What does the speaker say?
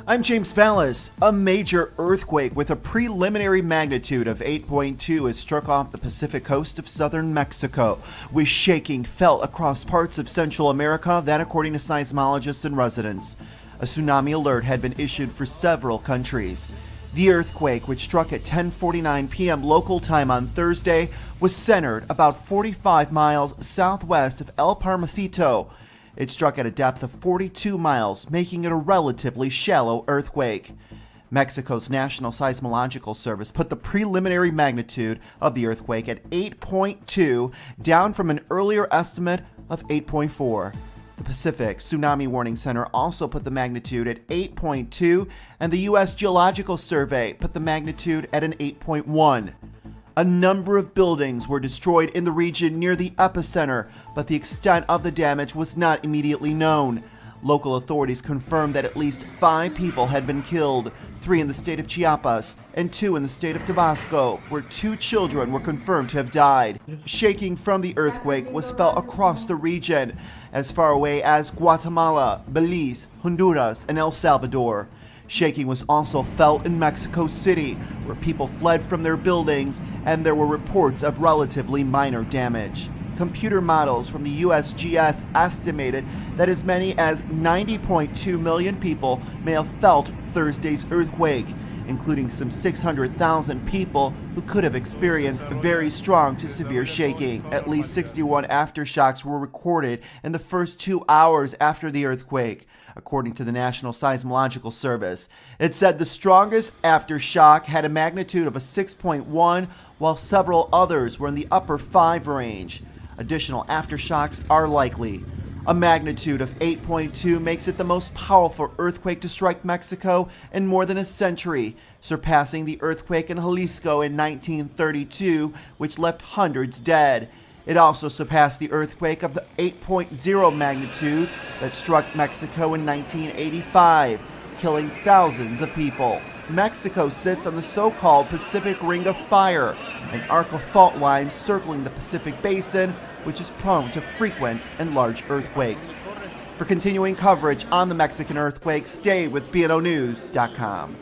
I'm James Vallis. A major earthquake with a preliminary magnitude of 8.2 has struck off the Pacific coast of southern Mexico, with shaking felt across parts of Central America, that according to seismologists and residents. A tsunami alert had been issued for several countries. The earthquake, which struck at 10:49 p.m. local time on Thursday, was centered about 45 miles southwest of El Parmacito. It struck at a depth of 42 miles, making it a relatively shallow earthquake. Mexico's National Seismological Service put the preliminary magnitude of the earthquake at 8.2, down from an earlier estimate of 8.4. The Pacific Tsunami Warning Center also put the magnitude at 8.2, and the U.S. Geological Survey put the magnitude at an 8.1. A number of buildings were destroyed in the region near the epicenter, but the extent of the damage was not immediately known. Local authorities confirmed that at least 5 people had been killed, 3 in the state of Chiapas and 2 in the state of Tabasco, where 2 children were confirmed to have died. Shaking from the earthquake was felt across the region, as far away as Guatemala, Belize, Honduras, and El Salvador. Shaking was also felt in Mexico City, where people fled from their buildings, and there were reports of relatively minor damage. Computer models from the USGS estimated that as many as 90.2 million people may have felt Thursday's earthquake, including some 600,000 people who could have experienced very strong to severe shaking. At least 61 aftershocks were recorded in the first 2 hours after the earthquake, according to the National Seismological Service. It said the strongest aftershock had a magnitude of a 6.1, while several others were in the upper 5 range. Additional aftershocks are likely. A magnitude of 8.2 makes it the most powerful earthquake to strike Mexico in more than a century, surpassing the earthquake in Jalisco in 1932, which left hundreds dead. It also surpassed the earthquake of the 8.0 magnitude that struck Mexico in 1985, killing thousands of people. Mexico sits on the so-called Pacific Ring of Fire, an arc of fault lines circling the Pacific Basin, which is prone to frequent and large earthquakes. For continuing coverage on the Mexican earthquake, stay with BNOnews.com.